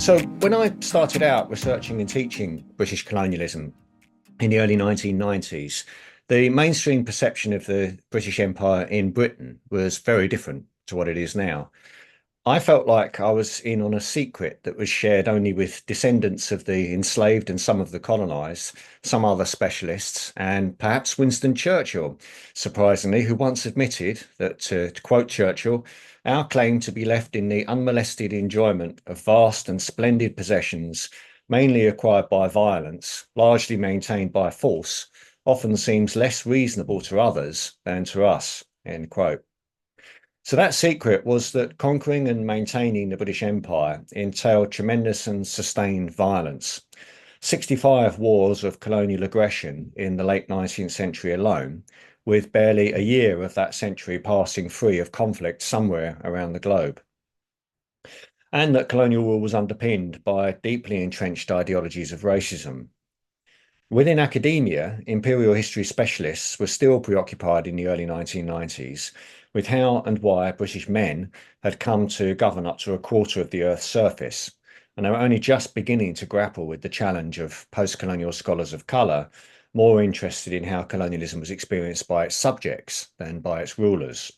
So when I started out researching and teaching British colonialism in the early 1990s, the mainstream perception of the British Empire in Britain was very different to what it is now. I felt like I was in on a secret that was shared only with descendants of the enslaved and some of the colonised, some other specialists, and perhaps Winston Churchill, surprisingly, who once admitted that, to quote Churchill, our claim to be left in the unmolested enjoyment of vast and splendid possessions, mainly acquired by violence, largely maintained by force, often seems less reasonable to others than to us, end quote. So that secret was that conquering and maintaining the British Empire entailed tremendous and sustained violence. 65 wars of colonial aggression in the late 19th century alone, with barely a year of that century passing free of conflict somewhere around the globe. And that colonial rule was underpinned by deeply entrenched ideologies of racism. Within academia, imperial history specialists were still preoccupied in the early 1990s with how and why British men had come to govern up to a quarter of the Earth's surface, and they were only just beginning to grapple with the challenge of post-colonial scholars of colour, more interested in how colonialism was experienced by its subjects than by its rulers.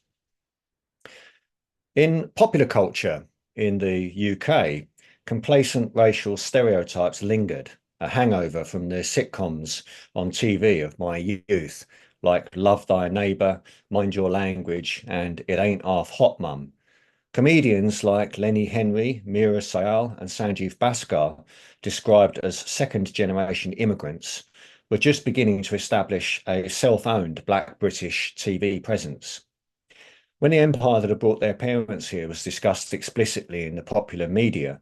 In popular culture in the UK, complacent racial stereotypes lingered, a hangover from the sitcoms on TV of my youth, like Love Thy Neighbour, Mind Your Language, and It Ain't Half Hot Mum. Comedians like Lenny Henry, Meera Syal, and Sanjeev Bhaskar, described as second-generation immigrants, were just beginning to establish a self-owned Black British TV presence. When the empire that had brought their parents here was discussed explicitly in the popular media,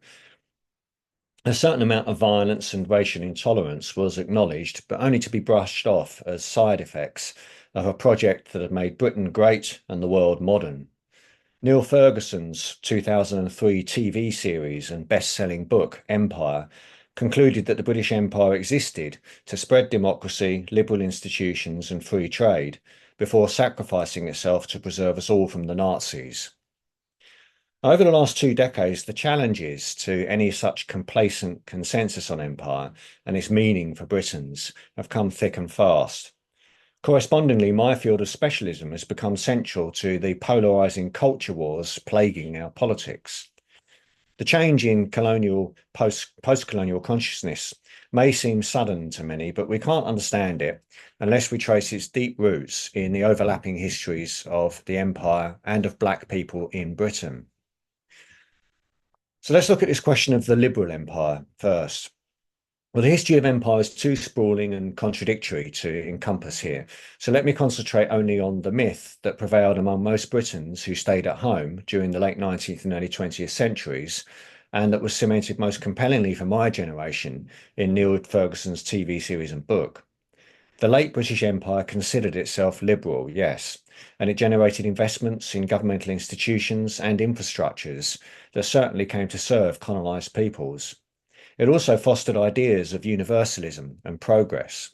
a certain amount of violence and racial intolerance was acknowledged, but only to be brushed off as side effects of a project that had made Britain great and the world modern. Neil Ferguson's 2003 TV series and best-selling book, Empire, concluded that the British Empire existed to spread democracy, liberal institutions and free trade, before sacrificing itself to preserve us all from the Nazis. Over the last 2 decades, the challenges to any such complacent consensus on empire and its meaning for Britons have come thick and fast. Correspondingly, my field of specialism has become central to the polarising culture wars plaguing our politics. The change in post-colonial consciousness may seem sudden to many, but we can't understand it unless we trace its deep roots in the overlapping histories of the empire and of Black people in Britain. So let's look at this question of the liberal empire first. Well, the history of empire is too sprawling and contradictory to encompass here. So let me concentrate only on the myth that prevailed among most Britons who stayed at home during the late 19th and early 20th centuries, and that was cemented most compellingly for my generation in Neil Ferguson's TV series and book. The late British Empire considered itself liberal, yes, and it generated investments in governmental institutions and infrastructures that certainly came to serve colonised peoples. It also fostered ideas of universalism and progress.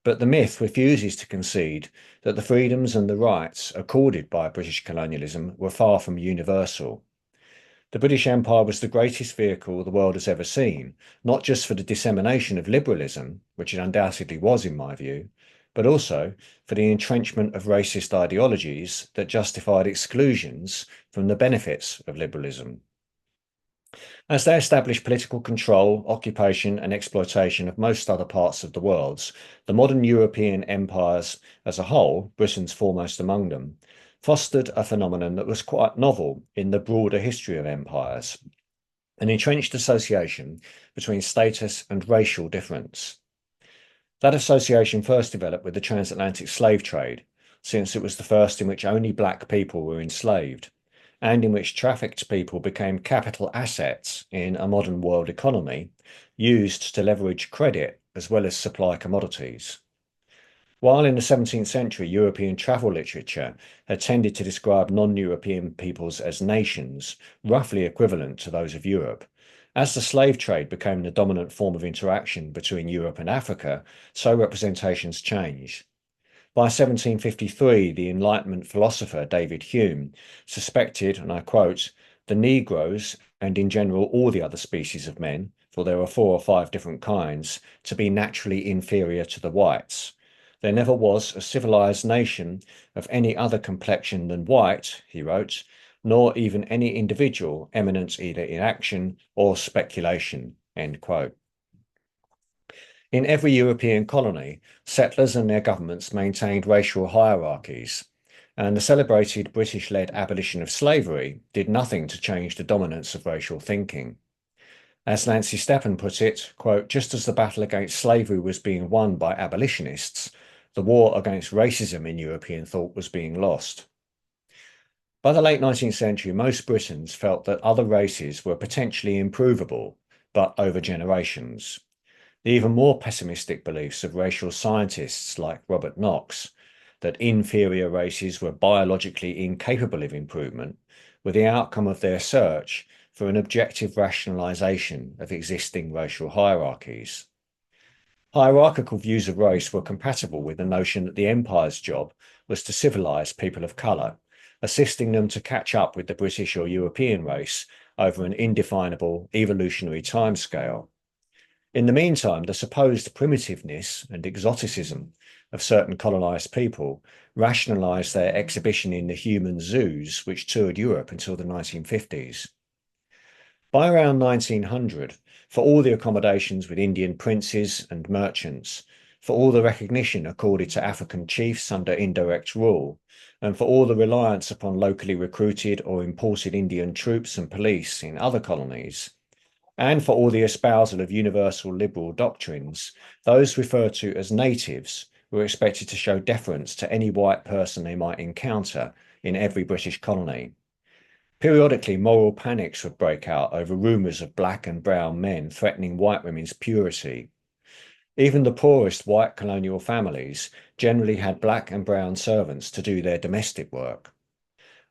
But the myth refuses to concede that the freedoms and the rights accorded by British colonialism were far from universal. The British Empire was the greatest vehicle the world has ever seen, not just for the dissemination of liberalism, which it undoubtedly was in my view, but also for the entrenchment of racist ideologies that justified exclusions from the benefits of liberalism. As they established political control, occupation and exploitation of most other parts of the world, the modern European empires as a whole, Britain's foremost among them, fostered a phenomenon that was quite novel in the broader history of empires, an entrenched association between status and racial difference. That association first developed with the transatlantic slave trade, since it was the first in which only Black people were enslaved, and in which trafficked people became capital assets in a modern world economy, used to leverage credit as well as supply commodities. While in the 17th century, European travel literature had tended to describe non-European peoples as nations, roughly equivalent to those of Europe, as the slave trade became the dominant form of interaction between Europe and Africa, so representations changed. By 1753, the Enlightenment philosopher David Hume suspected, and I quote, the Negroes and in general all the other species of men, for there are 4 or 5 different kinds, to be naturally inferior to the whites. There never was a civilized nation of any other complexion than white, he wrote, nor even any individual eminent either in action or speculation. End quote. In every European colony, settlers and their governments maintained racial hierarchies, and the celebrated British-led abolition of slavery did nothing to change the dominance of racial thinking. As Nancy Steppen put it, quote, just as the battle against slavery was being won by abolitionists, the war against racism in European thought was being lost. By the late 19th century, most Britons felt that other races were potentially improvable, but over generations. The even more pessimistic beliefs of racial scientists like Robert Knox, that inferior races were biologically incapable of improvement, were the outcome of their search for an objective rationalization of existing racial hierarchies. Hierarchical views of race were compatible with the notion that the empire's job was to civilize people of colour, assisting them to catch up with the British or European race over an indefinable evolutionary timescale. In the meantime, the supposed primitiveness and exoticism of certain colonised people rationalised their exhibition in the human zoos which toured Europe until the 1950s. By around 1900, for all the accommodations with Indian princes and merchants, for all the recognition accorded to African chiefs under indirect rule, and for all the reliance upon locally recruited or imported Indian troops and police in other colonies, and for all the espousal of universal liberal doctrines, those referred to as natives were expected to show deference to any white person they might encounter in every British colony. Periodically, moral panics would break out over rumours of black and brown men threatening white women's purity. Even the poorest white colonial families generally had black and brown servants to do their domestic work.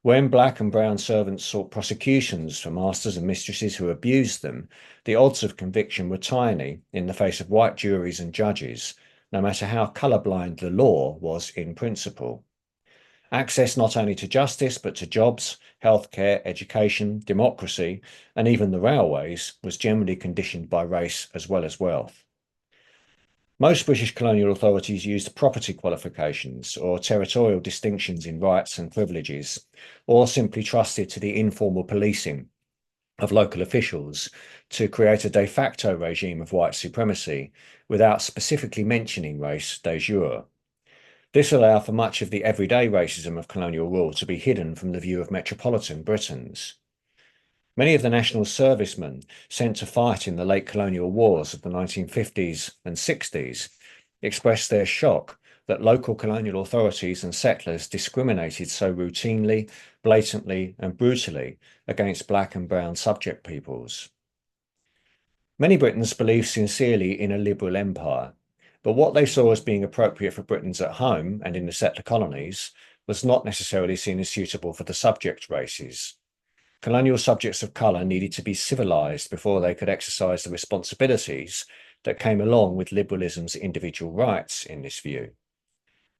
When black and brown servants sought prosecutions for masters and mistresses who abused them, the odds of conviction were tiny in the face of white juries and judges, no matter how colourblind the law was in principle. Access not only to justice, but to jobs, healthcare, education, democracy, and even the railways was generally conditioned by race as well as wealth. Most British colonial authorities used property qualifications or territorial distinctions in rights and privileges, or simply trusted to the informal policing of local officials to create a de facto regime of white supremacy without specifically mentioning race de jure. This allowed for much of the everyday racism of colonial rule to be hidden from the view of metropolitan Britons. Many of the national servicemen sent to fight in the late colonial wars of the 1950s and 60s expressed their shock that local colonial authorities and settlers discriminated so routinely, blatantly, and brutally against black and brown subject peoples. Many Britons believed sincerely in a liberal empire, but what they saw as being appropriate for Britons at home and in the settler colonies was not necessarily seen as suitable for the subject races. Colonial subjects of colour needed to be civilised before they could exercise the responsibilities that came along with liberalism's individual rights in this view.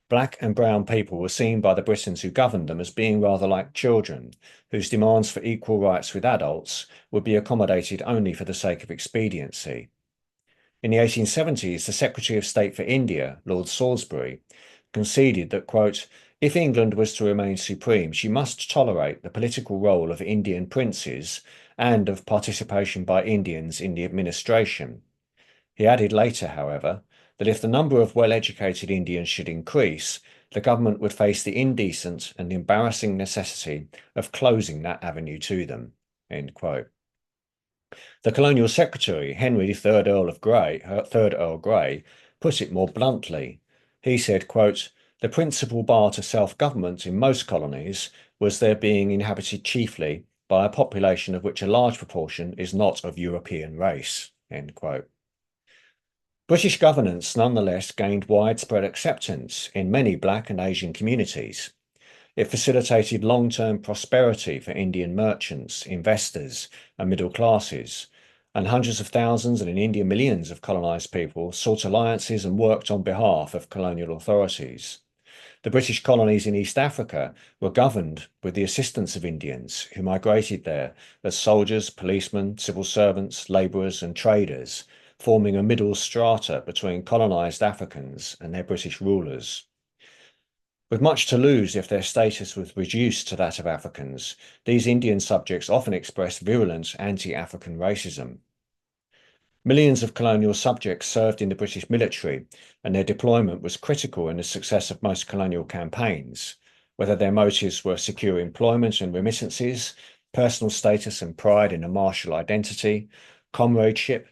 Black and brown people were seen by the Britons who governed them as being rather like children, whose demands for equal rights with adults would be accommodated only for the sake of expediency. In the 1870s, the Secretary of State for India, Lord Salisbury, conceded that, quote, if England was to remain supreme, she must tolerate the political role of Indian princes and of participation by Indians in the administration. He added later, however, that if the number of well-educated Indians should increase, the government would face the indecent and embarrassing necessity of closing that avenue to them. End quote. The colonial secretary, Henry, 3rd Earl Grey, put it more bluntly. He said, quote, the principal bar to self-government in most colonies was their being inhabited chiefly by a population of which a large proportion is not of European race. End quote. British governance nonetheless gained widespread acceptance in many Black and Asian communities. It facilitated long-term prosperity for Indian merchants, investors, and middle classes, and hundreds of thousands and in India millions of colonised people sought alliances and worked on behalf of colonial authorities. The British colonies in East Africa were governed with the assistance of Indians who migrated there as soldiers, policemen, civil servants, labourers, and traders, forming a middle strata between colonised Africans and their British rulers. With much to lose if their status was reduced to that of Africans, these Indian subjects often expressed virulent anti-African racism. Millions of colonial subjects served in the British military, and their deployment was critical in the success of most colonial campaigns, whether their motives were secure employment and remittances, personal status and pride in a martial identity, comradeship,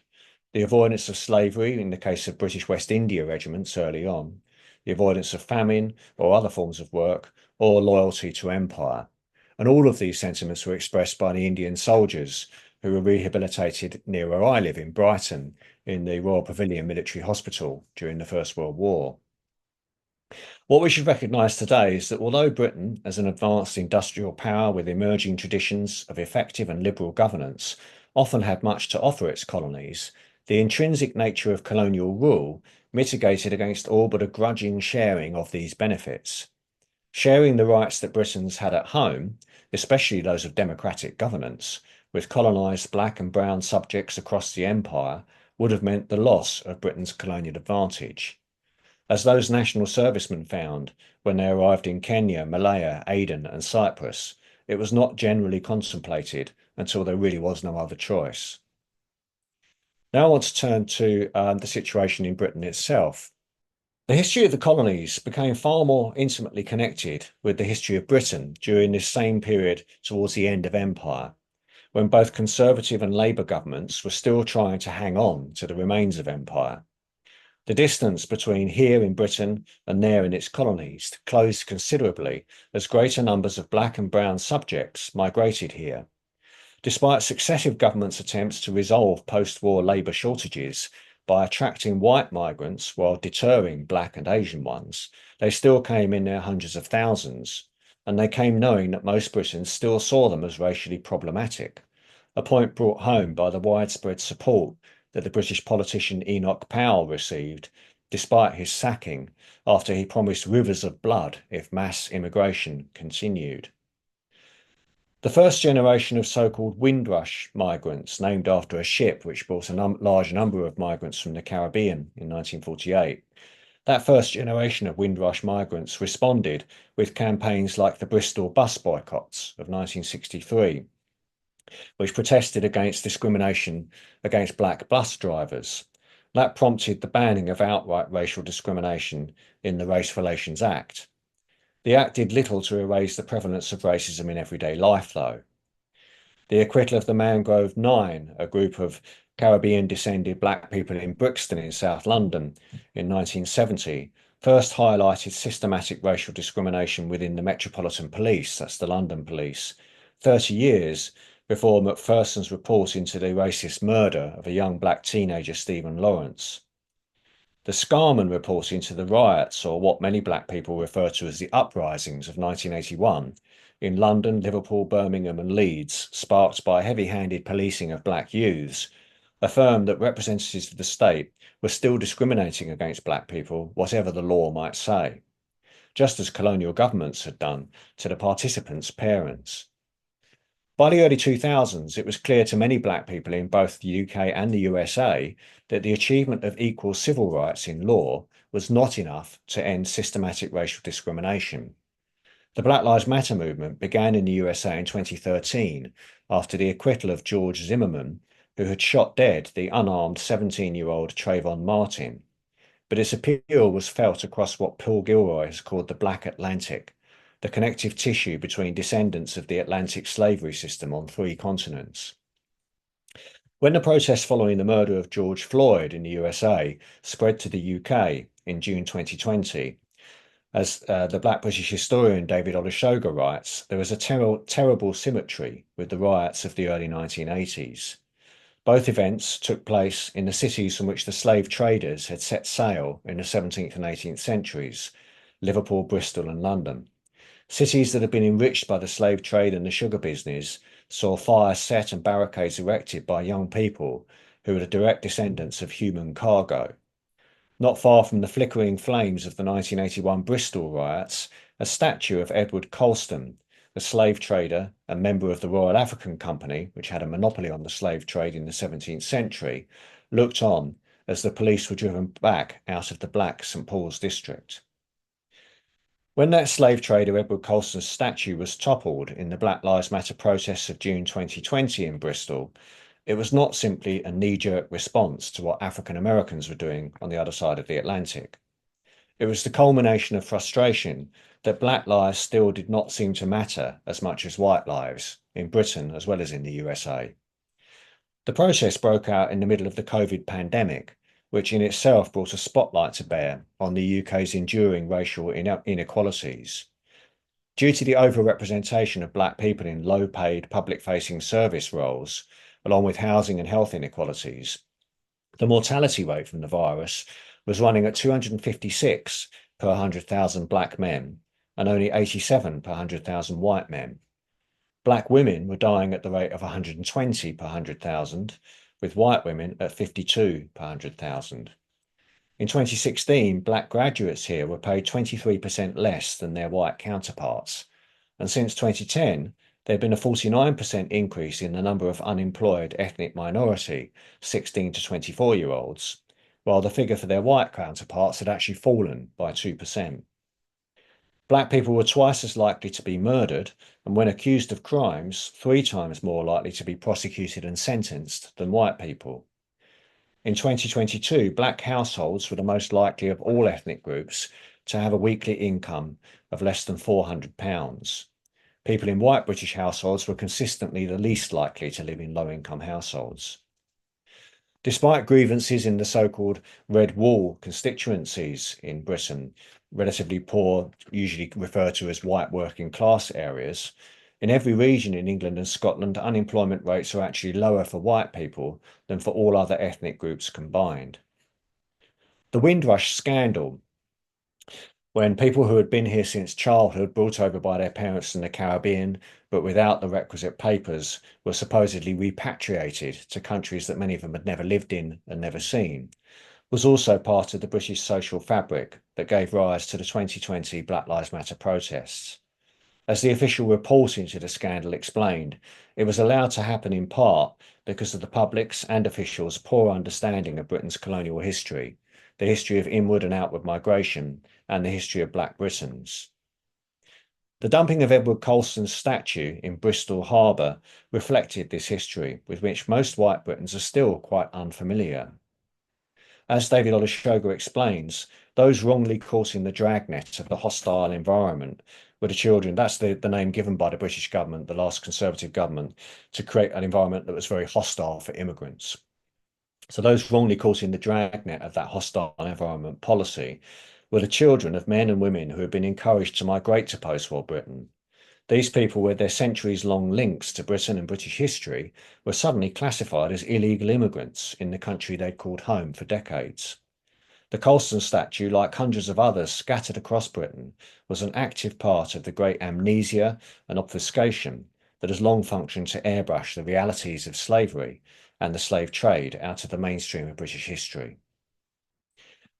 the avoidance of slavery in the case of British West India regiments early on, the avoidance of famine or other forms of work, or loyalty to empire. And all of these sentiments were expressed by the Indian soldiers who were rehabilitated near where I live in Brighton in the Royal Pavilion Military Hospital during the First World War. What we should recognise today is that although Britain, as an advanced industrial power with emerging traditions of effective and liberal governance, often had much to offer its colonies, the intrinsic nature of colonial rule mitigated against all but a grudging sharing of these benefits. Sharing the rights that Britons had at home, especially those of democratic governance, with colonised black and brown subjects across the empire, would have meant the loss of Britain's colonial advantage. As those national servicemen found when they arrived in Kenya, Malaya, Aden and Cyprus, it was not generally contemplated until there really was no other choice. Now I want to turn to the situation in Britain itself. The history of the colonies became far more intimately connected with the history of Britain during this same period towards the end of empire, when both Conservative and Labour governments were still trying to hang on to the remains of empire. The distance between here in Britain and there in its colonies closed considerably as greater numbers of black and brown subjects migrated here. Despite successive governments' attempts to resolve post-war labour shortages by attracting white migrants while deterring black and Asian ones, they still came in their hundreds of thousands, and they came knowing that most Britons still saw them as racially problematic, a point brought home by the widespread support that the British politician Enoch Powell received, despite his sacking after he promised rivers of blood if mass immigration continued. The first generation of so-called Windrush migrants, named after a ship which brought a large number of migrants from the Caribbean in 1948, that first generation of Windrush migrants responded with campaigns like the Bristol bus boycotts of 1963, which protested against discrimination against black bus drivers. That prompted the banning of outright racial discrimination in the Race Relations Act. The Act did little to erase the prevalence of racism in everyday life, though. The acquittal of the Mangrove Nine, a group of Caribbean-descended black people in Brixton in South London in 1970, first highlighted systematic racial discrimination within the Metropolitan Police, that's the London Police, 30 years before Macpherson's report into the racist murder of a young black teenager, Stephen Lawrence. The Scarman report into the riots, or what many black people refer to as the uprisings of 1981, in London, Liverpool, Birmingham and Leeds, sparked by heavy-handed policing of black youths, affirmed that representatives of the state were still discriminating against black people, whatever the law might say, just as colonial governments had done to the participants' parents. By the early 2000s, it was clear to many black people in both the UK and the USA that the achievement of equal civil rights in law was not enough to end systematic racial discrimination. The Black Lives Matter movement began in the USA in 2013 after the acquittal of George Zimmerman, who had shot dead the unarmed 17-year-old Trayvon Martin. But its appeal was felt across what Paul Gilroy has called the Black Atlantic, the connective tissue between descendants of the Atlantic slavery system on 3 continents. When the protests following the murder of George Floyd in the USA spread to the UK in June 2020, as the Black British historian David Olusoga writes, there was a terrible symmetry with the riots of the early 1980s. Both events took place in the cities from which the slave traders had set sail in the 17th and 18th centuries, Liverpool, Bristol and London. Cities that had been enriched by the slave trade and the sugar business saw fires set and barricades erected by young people who were the direct descendants of human cargo. Not far from the flickering flames of the 1981 Bristol riots, a statue of Edward Colston, a slave trader and member of the Royal African Company, which had a monopoly on the slave trade in the 17th century, looked on as the police were driven back out of the black St Paul's district. When that slave trader Edward Colston's statue was toppled in the Black Lives Matter protests of June 2020 in Bristol, it was not simply a knee-jerk response to what African Americans were doing on the other side of the Atlantic. It was the culmination of frustration that black lives still did not seem to matter as much as white lives, in Britain as well as in the USA. The protest broke out in the middle of the COVID pandemic, which in itself brought a spotlight to bear on the UK's enduring racial inequalities. Due to the overrepresentation of black people in low-paid public-facing service roles, along with housing and health inequalities, the mortality rate from the virus was running at 256 per 100,000 black men and only 87 per 100,000 white men. Black women were dying at the rate of 120 per 100,000, with white women at 52 per 100,000. In 2016, black graduates here were paid 23% less than their white counterparts. And since 2010, there had been a 49% increase in the number of unemployed ethnic minority 16 to 24-year-olds, while the figure for their white counterparts had actually fallen by 2%. Black people were twice as likely to be murdered, and when accused of crimes, 3 times more likely to be prosecuted and sentenced than white people. In 2022, black households were the most likely of all ethnic groups to have a weekly income of less than £400. People in white British households were consistently the least likely to live in low-income households. Despite grievances in the so-called Red Wall constituencies in Britain, relatively poor, usually referred to as white working class areas, in every region in England and Scotland, unemployment rates are actually lower for white people than for all other ethnic groups combined. The Windrush scandal, when people who had been here since childhood, brought over by their parents from the Caribbean, but without the requisite papers, were supposedly repatriated to countries that many of them had never lived in and never seen, was also part of the British social fabric that gave rise to the 2020 Black Lives Matter protests. As the official report into the scandal explained, it was allowed to happen in part because of the public's and officials' poor understanding of Britain's colonial history, the history of inward and outward migration, and the history of Black Britons. The dumping of Edward Colston's statue in Bristol Harbour reflected this history, with which most white Britons are still quite unfamiliar. As David Olusoga explains, those wrongly caught in the dragnet of the hostile environment were the children. That's the name given by the British government, the last Conservative government, to create an environment that was very hostile for immigrants. So those wrongly caught in the dragnet of that hostile environment policy were the children of men and women who had been encouraged to migrate to post-war Britain. These people, with their centuries-long links to Britain and British history, were suddenly classified as illegal immigrants in the country they'd called home for decades. The Colston statue, like hundreds of others scattered across Britain, was an active part of the great amnesia and obfuscation that has long functioned to airbrush the realities of slavery and the slave trade out of the mainstream of British history.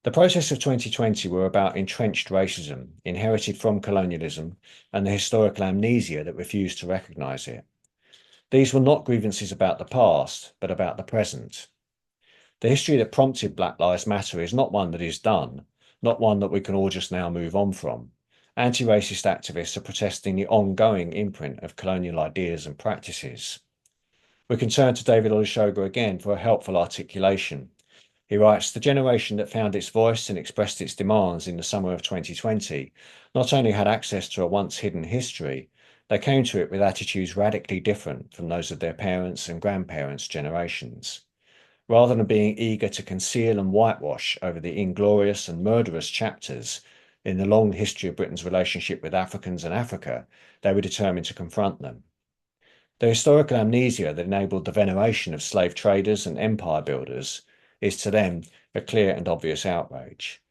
The protests of 2020 were about entrenched racism, inherited from colonialism, and the historical amnesia that refused to recognise it. These were not grievances about the past, but about the present. The history that prompted Black Lives Matter is not one that is done, not one that we can all just now move on from. Anti-racist activists are protesting the ongoing imprint of colonial ideas and practices. We can turn to David Olusoga again for a helpful articulation. He writes, the generation that found its voice and expressed its demands in the summer of 2020 not only had access to a once hidden history, they came to it with attitudes radically different from those of their parents' and grandparents' generations. Rather than being eager to conceal and whitewash over the inglorious and murderous chapters in the long history of Britain's relationship with Africans and Africa, they were determined to confront them. The historical amnesia that enabled the veneration of slave traders and empire builders is to them a clear and obvious outrage.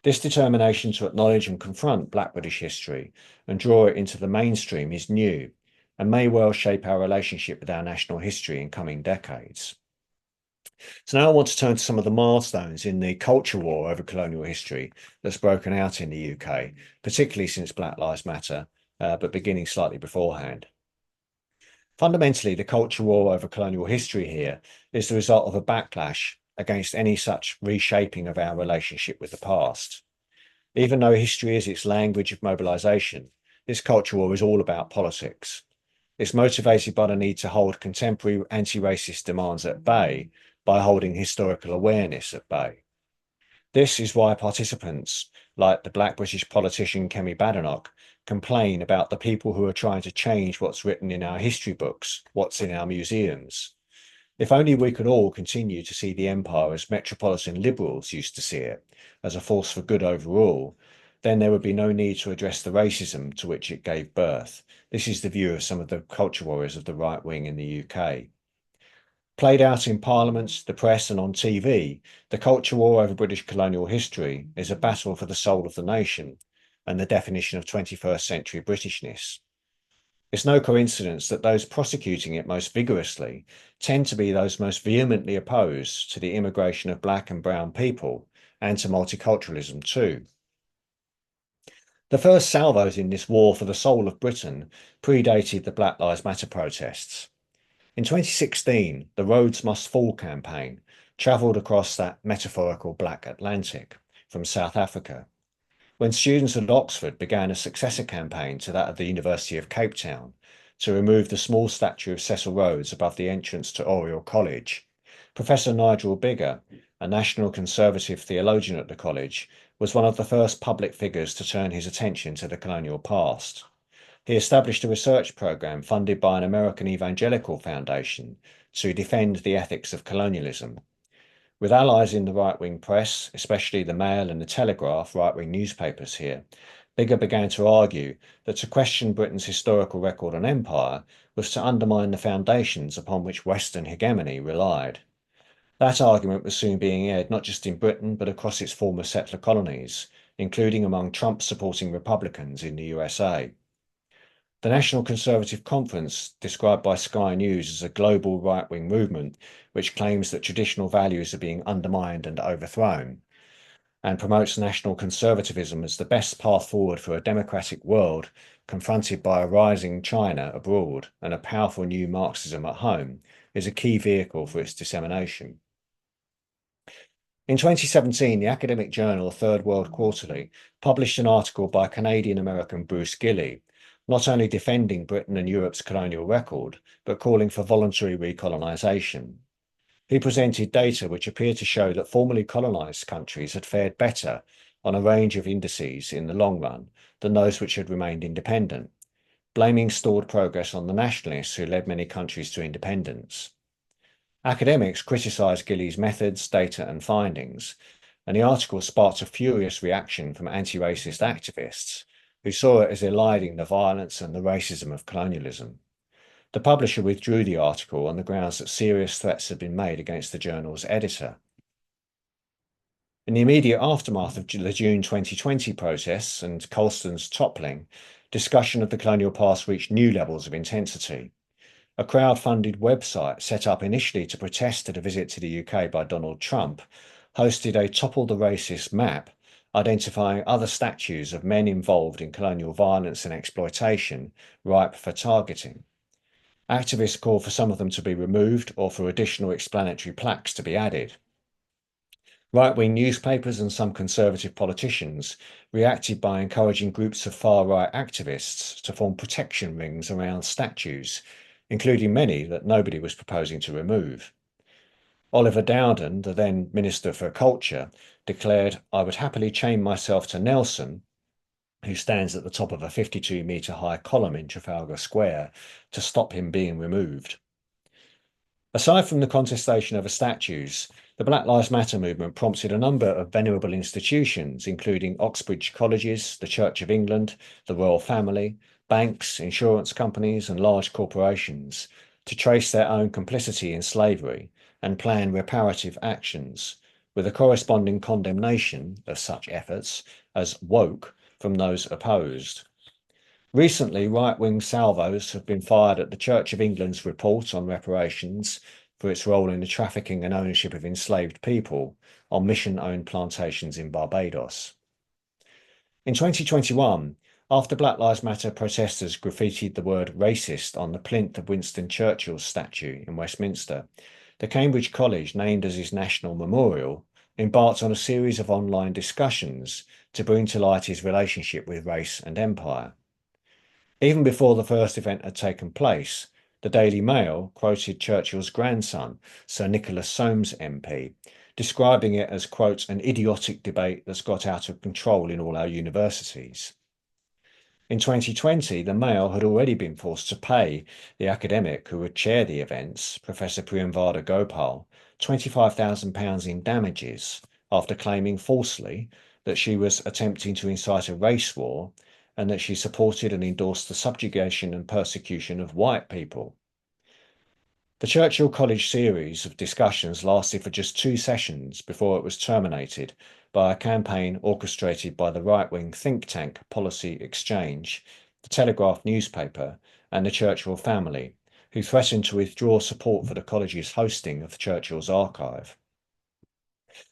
This determination to acknowledge and confront Black British history and draw it into the mainstream is new and may well shape our relationship with our national history in coming decades. So now I want to turn to some of the milestones in the culture war over colonial history that's broken out in the UK, particularly since Black Lives Matter, but beginning slightly beforehand. Fundamentally, the culture war over colonial history here is the result of a backlash against any such reshaping of our relationship with the past. Even though history is its language of mobilization, this culture war is all about politics. It's motivated by the need to hold contemporary anti-racist demands at bay by holding historical awareness at bay. This is why participants, like the Black British politician Kemi Badenoch, complain about the people who are trying to change what's written in our history books, what's in our museums. If only we could all continue to see the empire as metropolitan liberals used to see it, as a force for good overall, then there would be no need to address the racism to which it gave birth. This is the view of some of the culture warriors of the right wing in the UK. Played out in parliaments, the press, and on TV, the culture war over British colonial history is a battle for the soul of the nation and the definition of 21st century Britishness. It's no coincidence that those prosecuting it most vigorously tend to be those most vehemently opposed to the immigration of black and brown people and to multiculturalism too. The first salvos in this war for the soul of Britain predated the Black Lives Matter protests. In 2016, the Rhodes Must Fall campaign travelled across that metaphorical Black Atlantic from South Africa, when students at Oxford began a successor campaign to that of the University of Cape Town to remove the small statue of Cecil Rhodes above the entrance to Oriel College. Professor Nigel Biggar, a National Conservative theologian at the college, was one of the first public figures to turn his attention to the colonial past. He established a research program funded by an American evangelical foundation to defend the ethics of colonialism. With allies in the right-wing press, especially the Mail and the Telegraph, right-wing newspapers here, Biggar began to argue that to question Britain's historical record and empire was to undermine the foundations upon which Western hegemony relied. That argument was soon being aired not just in Britain, but across its former settler colonies, including among Trump-supporting Republicans in the USA. The National Conservative Conference, described by Sky News as a global right-wing movement, which claims that traditional values are being undermined and overthrown, and promotes national conservatism as the best path forward for a democratic world confronted by a rising China abroad and a powerful new Marxism at home, is a key vehicle for its dissemination. In 2017, the academic journal Third World Quarterly published an article by Canadian-American Bruce Gilley, not only defending Britain and Europe's colonial record, but calling for voluntary recolonisation. He presented data which appeared to show that formerly colonised countries had fared better on a range of indices in the long run than those which had remained independent, blaming stalled progress on the nationalists who led many countries to independence. Academics criticised Gilley's methods, data and findings, and the article sparked a furious reaction from anti-racist activists who saw it as eliding the violence and the racism of colonialism. The publisher withdrew the article on the grounds that serious threats had been made against the journal's editor. In the immediate aftermath of the June 2020 protests and Colston's toppling, discussion of the colonial past reached new levels of intensity. A crowd-funded website set up initially to protest at a visit to the UK by Donald Trump hosted a Topple the Racist map identifying other statues of men involved in colonial violence and exploitation ripe for targeting. Activists called for some of them to be removed or for additional explanatory plaques to be added. Right-wing newspapers and some conservative politicians reacted by encouraging groups of far-right activists to form protection rings around statues, including many that nobody was proposing to remove. Oliver Dowden, the then Minister for Culture, declared, "I would happily chain myself to Nelson, who stands at the top of a 52-metre high column in Trafalgar Square, to stop him being removed." Aside from the contestation over statues, the Black Lives Matter movement prompted a number of venerable institutions, including Oxbridge colleges, the Church of England, the royal family, banks, insurance companies, and large corporations, to trace their own complicity in slavery and plan reparative actions, with a corresponding condemnation of such efforts as woke from those opposed. Recently, right-wing salvos have been fired at the Church of England's report on reparations, for its role in the trafficking and ownership of enslaved people on mission-owned plantations in Barbados. In 2021, after Black Lives Matter protesters graffitied the word racist on the plinth of Winston Churchill's statue in Westminster, the Cambridge College, named as his national memorial, embarked on a series of online discussions to bring to light his relationship with race and empire. Even before the first event had taken place, the Daily Mail quoted Churchill's grandson, Sir Nicholas Soames MP, describing it as, quote, an idiotic debate that's got out of control in all our universities. In 2020, the Mail had already been forced to pay the academic who would chair the events, Professor Priyamvada Gopal, £25,000 in damages after claiming falsely that she was attempting to incite a race war and that she supported and endorsed the subjugation and persecution of white people. The Churchill College series of discussions lasted for just 2 sessions before it was terminated by a campaign orchestrated by the right-wing think tank Policy Exchange, the Telegraph newspaper, and the Churchill family, who threatened to withdraw support for the college's hosting of Churchill's archive.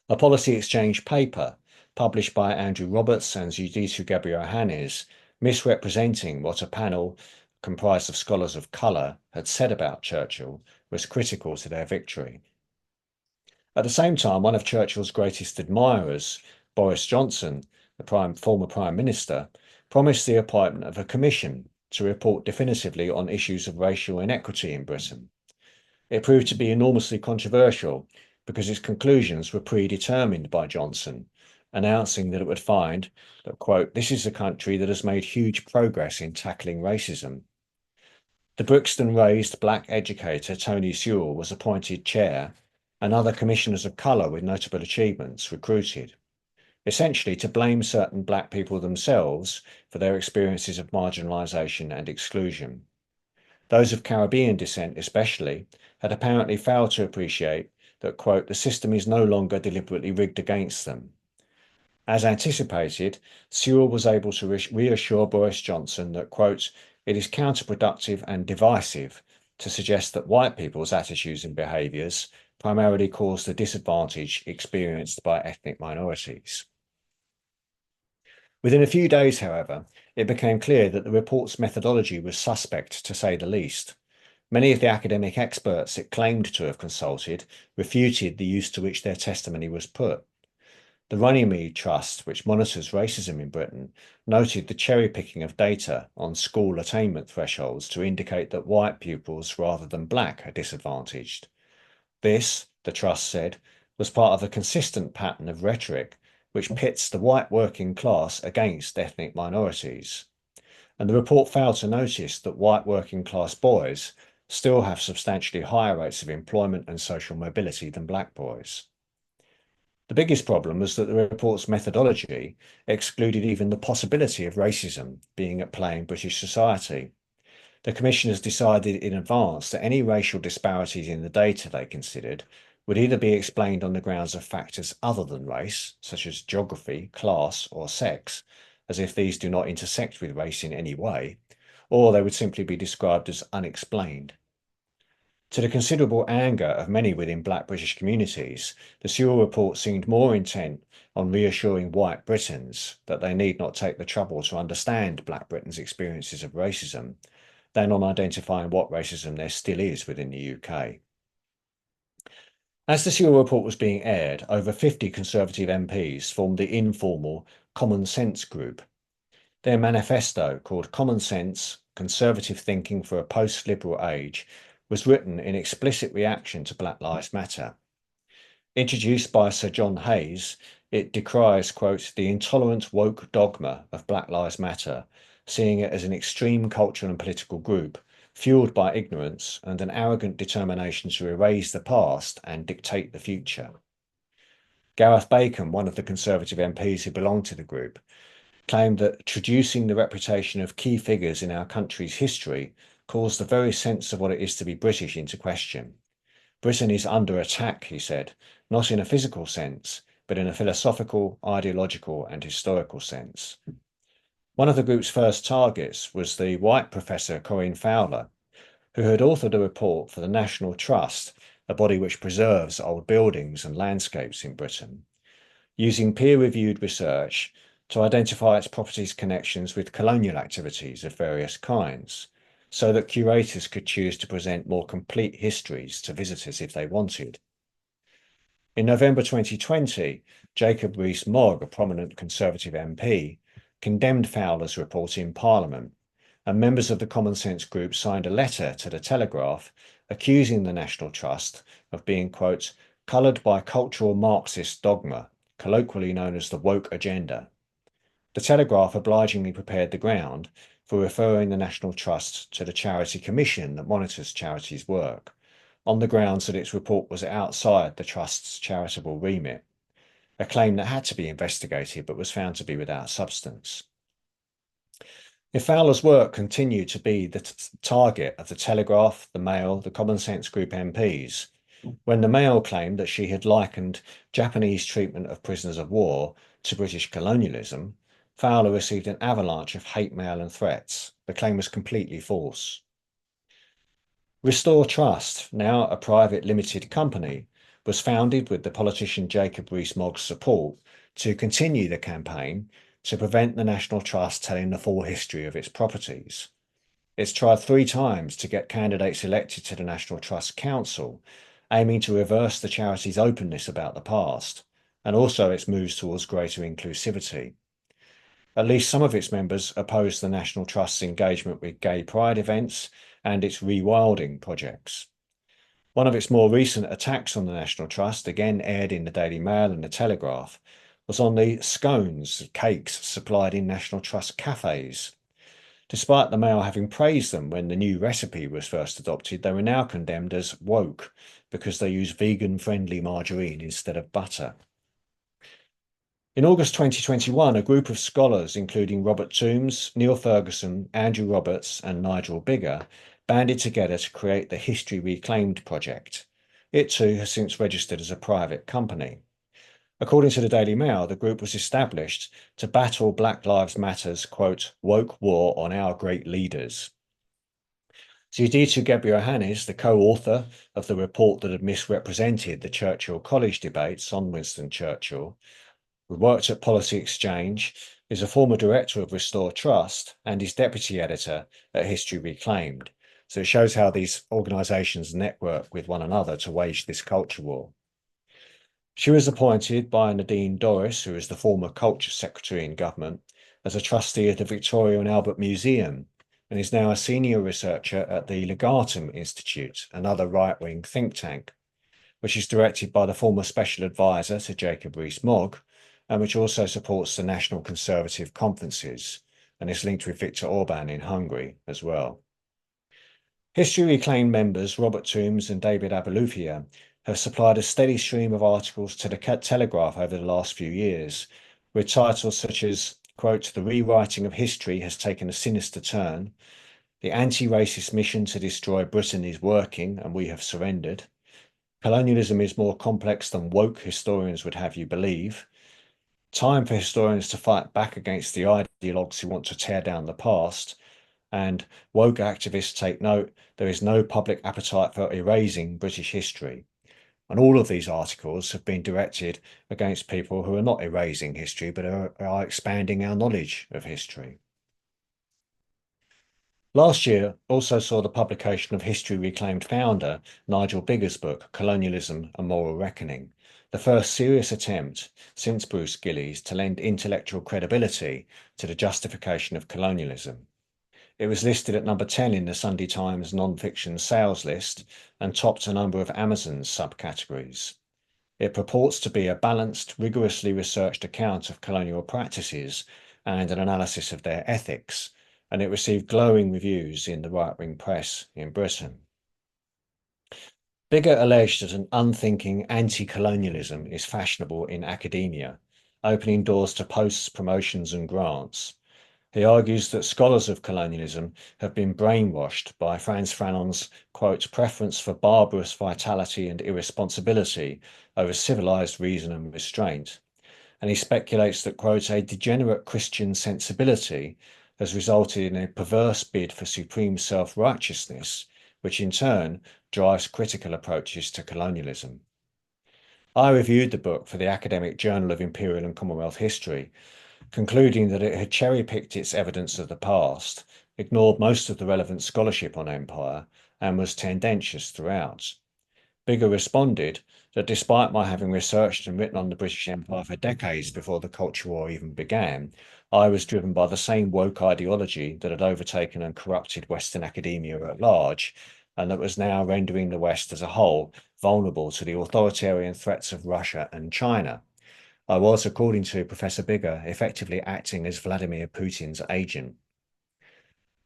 A Policy Exchange paper, published by Andrew Roberts and Judithu Gabriel-Hannes, misrepresenting what a panel comprised of scholars of colour had said about Churchill, was critical to their victory. At the same time, one of Churchill's greatest admirers, Boris Johnson, the former Prime Minister, promised the appointment of a commission to report definitively on issues of racial inequity in Britain. It proved to be enormously controversial because its conclusions were predetermined by Johnson, announcing that it would find that, quote, this is a country that has made huge progress in tackling racism. The Brixton-raised black educator Tony Sewell was appointed chair, and other commissioners of colour with notable achievements recruited, essentially to blame certain black people themselves for their experiences of marginalisation and exclusion. Those of Caribbean descent especially had apparently failed to appreciate that, quote, the system is no longer deliberately rigged against them. As anticipated, Sewell was able to reassure Boris Johnson that, quote, it is counterproductive and divisive to suggest that white people's attitudes and behaviours primarily cause the disadvantage experienced by ethnic minorities. Within a few days, however, it became clear that the report's methodology was suspect, to say the least. Many of the academic experts it claimed to have consulted refuted the use to which their testimony was put. The Runnymede Trust, which monitors racism in Britain, noted the cherry-picking of data on school attainment thresholds to indicate that white pupils rather than black are disadvantaged. This, the Trust said, was part of a consistent pattern of rhetoric which pits the white working class against ethnic minorities. And the report failed to notice that white working class boys still have substantially higher rates of employment and social mobility than black boys. The biggest problem was that the report's methodology excluded even the possibility of racism being at play in British society. The commissioners decided in advance that any racial disparities in the data they considered would either be explained on the grounds of factors other than race, such as geography, class, or sex, as if these do not intersect with race in any way, or they would simply be described as unexplained. To the considerable anger of many within black British communities, the Sewell report seemed more intent on reassuring white Britons that they need not take the trouble to understand black Britain's experiences of racism than on identifying what racism there still is within the UK. As the Sewell report was being aired, over 50 Conservative MPs formed the informal Common Sense Group. Their manifesto, called Common Sense, Conservative Thinking for a Post-Liberal Age, was written in explicit reaction to Black Lives Matter. Introduced by Sir John Hayes, it decries, quote, the intolerant woke dogma of Black Lives Matter, seeing it as an extreme cultural and political group, fueled by ignorance and an arrogant determination to erase the past and dictate the future. Gareth Bacon, one of the Conservative MPs who belonged to the group, claimed that traducing the reputation of key figures in our country's history calls the very sense of what it is to be British into question. Britain is under attack, he said, not in a physical sense, but in a philosophical, ideological and historical sense. One of the group's first targets was the white professor Corinne Fowler, who had authored a report for the National Trust a body which preserves old buildings and landscapes in Britain, using peer-reviewed research to identify its properties' connections with colonial activities of various kinds, so that curators could choose to present more complete histories to visitors if they wanted. In November 2020, Jacob Rees-Mogg, a prominent Conservative MP, condemned Fowler's report in Parliament, and members of the Common Sense Group signed a letter to the Telegraph accusing the National Trust of being, quote, coloured by cultural Marxist dogma, colloquially known as the woke agenda. The Telegraph obligingly prepared the ground for referring the National Trust to the Charity Commission that monitors charities' work, on the grounds that its report was outside the Trust's charitable remit, a claim that had to be investigated but was found to be without substance. If Fowler's work continued to be the target of the Telegraph, the Mail, the Common Sense Group MPs, when the Mail claimed that she had likened Japanese treatment of prisoners of war to British colonialism, Fowler received an avalanche of hate mail and threats. The claim was completely false. Restore Trust, now a private limited company, was founded with the politician Jacob Rees-Mogg's support to continue the campaign to prevent the National Trust telling the full history of its properties. It's tried 3 times to get candidates elected to the National Trust Council, aiming to reverse the charity's openness about the past, and also its moves towards greater inclusivity. At least some of its members opposed the National Trust's engagement with gay pride events and its rewilding projects. One of its more recent attacks on the National Trust, again aired in the Daily Mail and the Telegraph, was on the scones, cakes supplied in National Trust cafes. Despite the Mail having praised them when the new recipe was first adopted, they were now condemned as woke because they use vegan-friendly margarine instead of butter. In August 2021, a group of scholars, including Robert Toombs, Neil Ferguson, Andrew Roberts, and Nigel Biggar, banded together to create the History Reclaimed project. It too has since registered as a private company. According to the Daily Mail, the group was established to battle Black Lives Matter's, quote, woke war on our great leaders. Zudita Gebriohannes, the co-author of the report that had misrepresented the Churchill College debates on Winston Churchill, who worked at Policy Exchange, is a former director of Restore Trust and is deputy editor at History Reclaimed. So it shows how these organisations network with one another to wage this culture war. She was appointed by Nadine Dorris, who is the former Culture Secretary in government, as a trustee of the Victoria and Albert Museum, and is now a senior researcher at the Legatum Institute, another right-wing think tank, which is directed by the former special advisor to Jacob Rees-Mogg, and which also supports the National Conservative conferences, and is linked with Viktor Orban in Hungary as well. History Reclaimed members Robert Toombs and David Abalufia have supplied a steady stream of articles to the Telegraph over the last few years, with titles such as, quote, the rewriting of history has taken a sinister turn, the anti-racist mission to destroy Britain is working and we have surrendered, colonialism is more complex than woke historians would have you believe, time for historians to fight back against the ideologues who want to tear down the past, and woke activists take note, there is no public appetite for erasing British history. And all of these articles have been directed against people who are not erasing history, but are expanding our knowledge of history. Last year also saw the publication of History Reclaimed founder Nigel Biggar's book, Colonialism: A Moral Reckoning, the first serious attempt since Bruce Gillies to lend intellectual credibility to the justification of colonialism. It was listed at number 10 in the Sunday Times non-fiction sales list and topped a number of Amazon's subcategories. It purports to be a balanced, rigorously researched account of colonial practices and an analysis of their ethics, and it received glowing reviews in the right-wing press in Britain. Biggar alleged that an unthinking anti-colonialism is fashionable in academia, opening doors to posts, promotions and grants. He argues that scholars of colonialism have been brainwashed by Frantz Fanon's, quote, preference for barbarous vitality and irresponsibility over civilized reason and restraint. And he speculates that, quote, a degenerate Christian sensibility has resulted in a perverse bid for supreme self-righteousness, which in turn drives critical approaches to colonialism. I reviewed the book for the Academic Journal of Imperial and Commonwealth History, concluding that it had cherry-picked its evidence of the past, ignored most of the relevant scholarship on empire, and was tendentious throughout. Bigger responded that despite my having researched and written on the British Empire for decades before the Culture War even began, I was driven by the same woke ideology that had overtaken and corrupted Western academia at large, and that was now rendering the West as a whole vulnerable to the authoritarian threats of Russia and China. I was, according to Professor Bigger, effectively acting as Vladimir Putin's agent.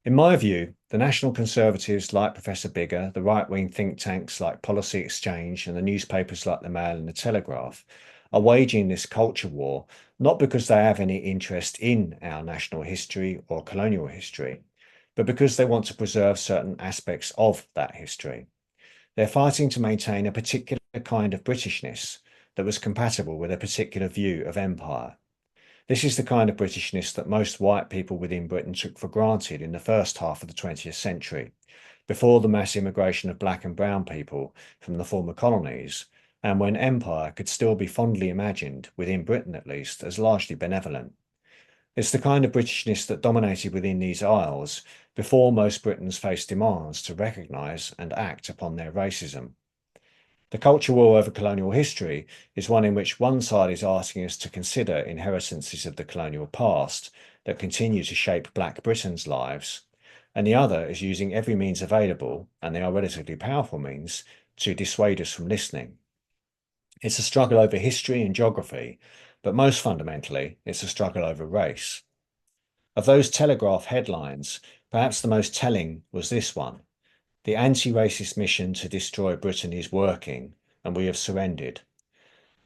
In my view, the National Conservatives like Professor Bigger, the right-wing think tanks like Policy Exchange, and the newspapers like the Mail and the Telegraph are waging this culture war not because they have any interest in our national history or colonial history, but because they want to preserve certain aspects of that history. They're fighting to maintain a particular kind of Britishness that was compatible with a particular view of empire. This is the kind of Britishness that most white people within Britain took for granted in the first half of the 20th century, before the mass immigration of black and brown people from the former colonies, and when empire could still be fondly imagined, within Britain at least, as largely benevolent. It's the kind of Britishness that dominated within these isles before most Britons faced demands to recognise and act upon their racism. The culture war over colonial history is one in which one side is asking us to consider inheritances of the colonial past that continue to shape Black Britain's lives, and the other is using every means available, and they are relatively powerful means, to dissuade us from listening. It's a struggle over history and geography, but most fundamentally, it's a struggle over race. Of those Telegraph headlines, perhaps the most telling was this one: "The anti-racist mission to destroy Britain is working, and we have surrendered."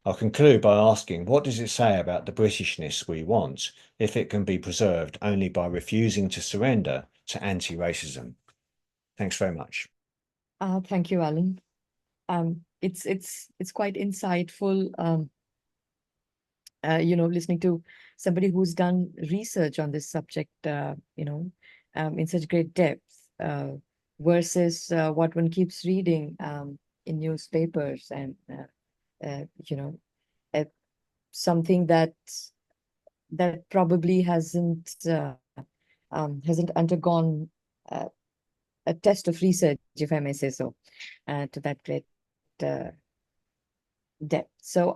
I'll conclude by asking, what does it say about the Britishness we want if it can be preserved only by refusing to surrender to anti-racism? Thanks very much. Thank you, Alan. It's quite insightful, listening to somebody who's done research on this subject, in such great depth, versus what one keeps reading in newspapers and uh, something that probably hasn't undergone a test of research, if I may say so, to that great depth. So,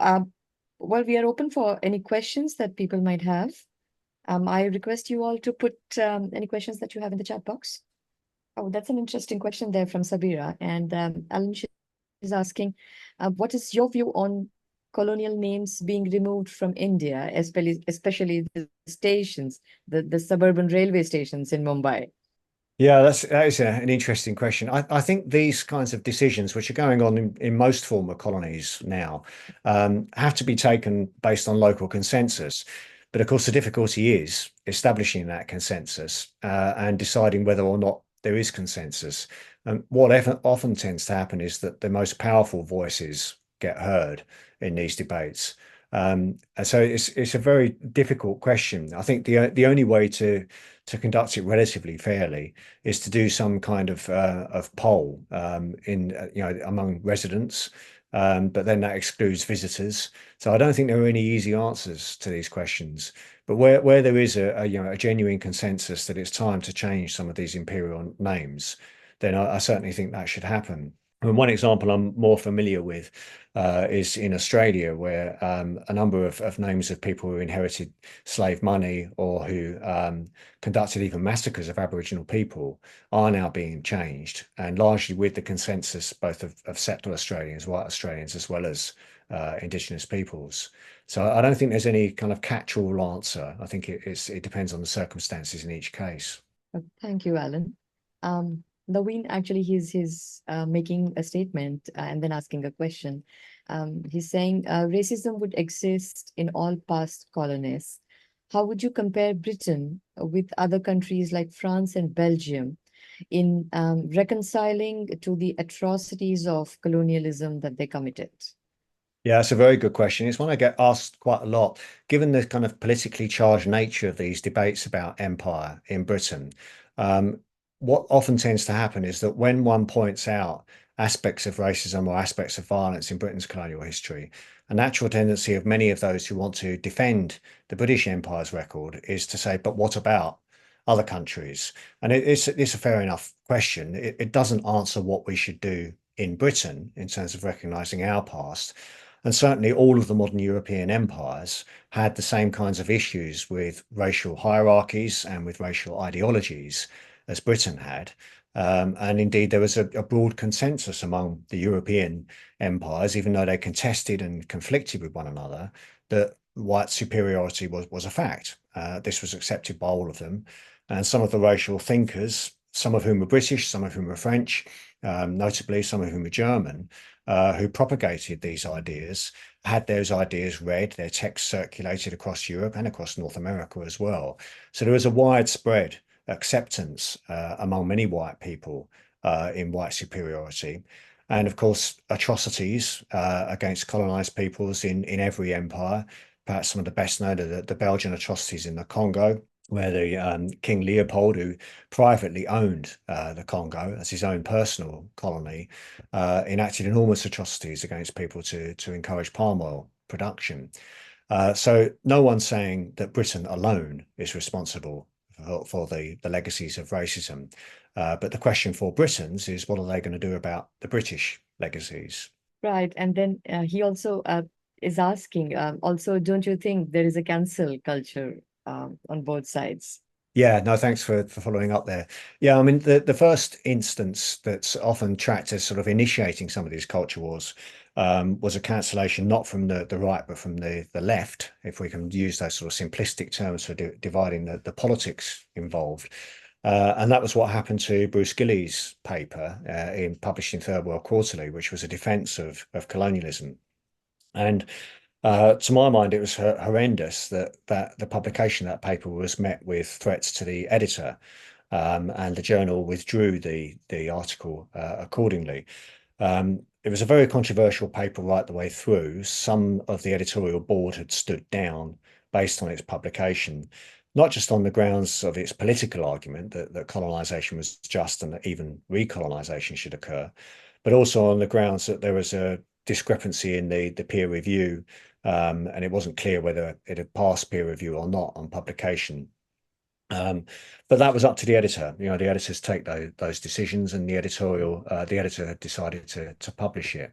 well, we are open for any questions that people might have. I request you all to put any questions that you have in the chat box. Oh, that's an interesting question there from Sabira. And Alan is asking, what is your view on colonial names being removed from India, especially the stations, the suburban railway stations in Mumbai? Yeah, that is an interesting question. I think these kinds of decisions, which are going on in most former colonies now, have to be taken based on local consensus. But of course, the difficulty is establishing that consensus and deciding whether or not there is consensus. And what often tends to happen is that the most powerful voices get heard in these debates. And so it's a very difficult question. I think the only way to conduct it relatively fairly is to do some kind of poll among residents, but then that excludes visitors. So I don't think there are any easy answers to these questions. But where there is a genuine consensus that it's time to change some of these imperial names, then I certainly think that should happen. And one example I'm more familiar with is in Australia, where a number of names of people who inherited slave money or who conducted even massacres of Aboriginal people are now being changed, and largely with the consensus both of settler Australians, white Australians, as well as Indigenous peoples. So I don't think there's any kind of catch-all answer. I think it depends on the circumstances in each case. Thank you, Alan. Naveen, actually, he's making a statement and then asking a question. He's saying racism would exist in all past colonies. How would you compare Britain with other countries like France and Belgium in reconciling to the atrocities of colonialism that they committed? Yeah, it's a very good question. It's one I get asked quite a lot, given the kind of politically charged nature of these debates about empire in Britain. what often tends to happen is that when one points out aspects of racism or aspects of violence in Britain's colonial history, a natural tendency of many of those who want to defend the British Empire's record is to say, but what about other countries? And it's a fair enough question. It doesn't answer what we should do in Britain in terms of recognizing our past. And certainly all of the modern European empires had the same kinds of issues with racial hierarchies and with racial ideologies as Britain had. And indeed, there was a broad consensus among the European empires, even though they contested and conflicted with one another, that white superiority was a fact. This was accepted by all of them. And some of the racial thinkers, some of whom were British, some of whom were French, notably some of whom were German, who propagated these ideas, had those ideas read, their texts circulated across Europe and across North America as well. So there was a widespread acceptance among many white people in white superiority. And of course, atrocities against colonized peoples in every empire. Perhaps some of the best known are the Belgian atrocities in the Congo, where the King Leopold, who privately owned the Congo as his own personal colony, enacted enormous atrocities against people to encourage palm oil production. So no one's saying that Britain alone is responsible for the legacies of racism. But the question for Britons is, what are they going to do about the British legacies? Right. And then he also is asking, also, don't you think there is a cancel culture on both sides? Yeah, no, thanks for following up there. Yeah, I mean, the first instance that's often tracked as sort of initiating some of these culture wars was a cancellation not from the right, but from the left, if we can use those sort of simplistic terms for dividing the politics involved. And that was what happened to Bruce Gilley's paper published in Third World Quarterly, which was a defense of colonialism. And to my mind, it was horrendous that the publication of that paper was met with threats to the editor, and the journal withdrew the article accordingly. It was a very controversial paper right the way through. Some of the editorial board had stood down based on its publication, not just on the grounds of its political argument that colonization was just and that even recolonization should occur, but also on the grounds that there was a discrepancy in the peer review, and it wasn't clear whether it had passed peer review or not on publication. But that was up to the editor. You know, the editors take those decisions, and the editor had decided to publish it.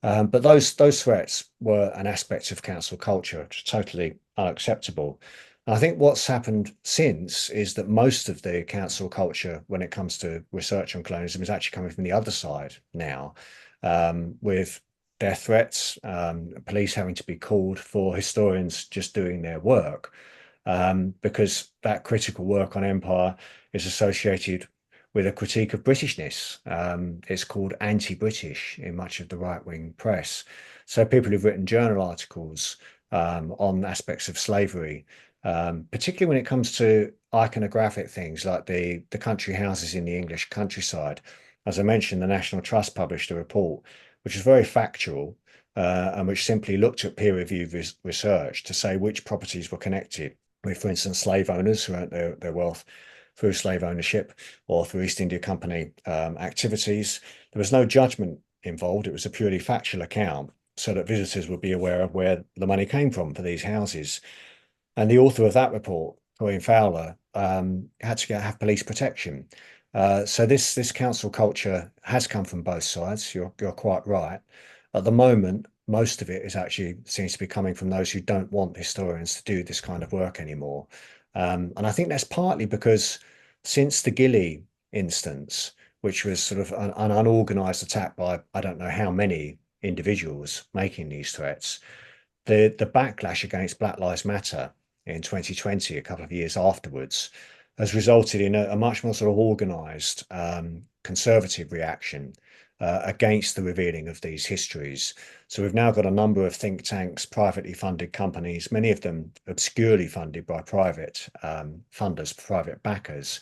But those threats were an aspect of council culture, which is totally unacceptable. And I think what's happened since is that most of the council culture, when it comes to research on colonialism, is actually coming from the other side now, with death threats, police having to be called for historians just doing their work, because that critical work on empire is associated with a critique of Britishness. It's called anti-British in much of the right-wing press. So people who've written journal articles on aspects of slavery, particularly when it comes to iconographic things like the country houses in the English countryside. As I mentioned, the National Trust published a report which is very factual, and which simply looked at peer-reviewed research to say which properties were connected with, for instance, slave owners who earned their wealth through slave ownership or through East India Company activities. There was no judgment involved. It was a purely factual account so that visitors would be aware of where the money came from for these houses. And the author of that report, Colin Fowler, had to have police protection. So this council culture has come from both sides. You're quite right. At the moment, most of it is actually seems to be coming from those who don't want historians to do this kind of work anymore. And I think that's partly because since the Gilley instance, which was sort of an unorganized attack by I don't know how many individuals making these threats, the backlash against Black Lives Matter in 2020, a couple of years afterwards, has resulted in a much more sort of organized conservative reaction against the revealing of these histories. So we've now got a number of think tanks, privately funded companies, many of them obscurely funded by private funders, private backers,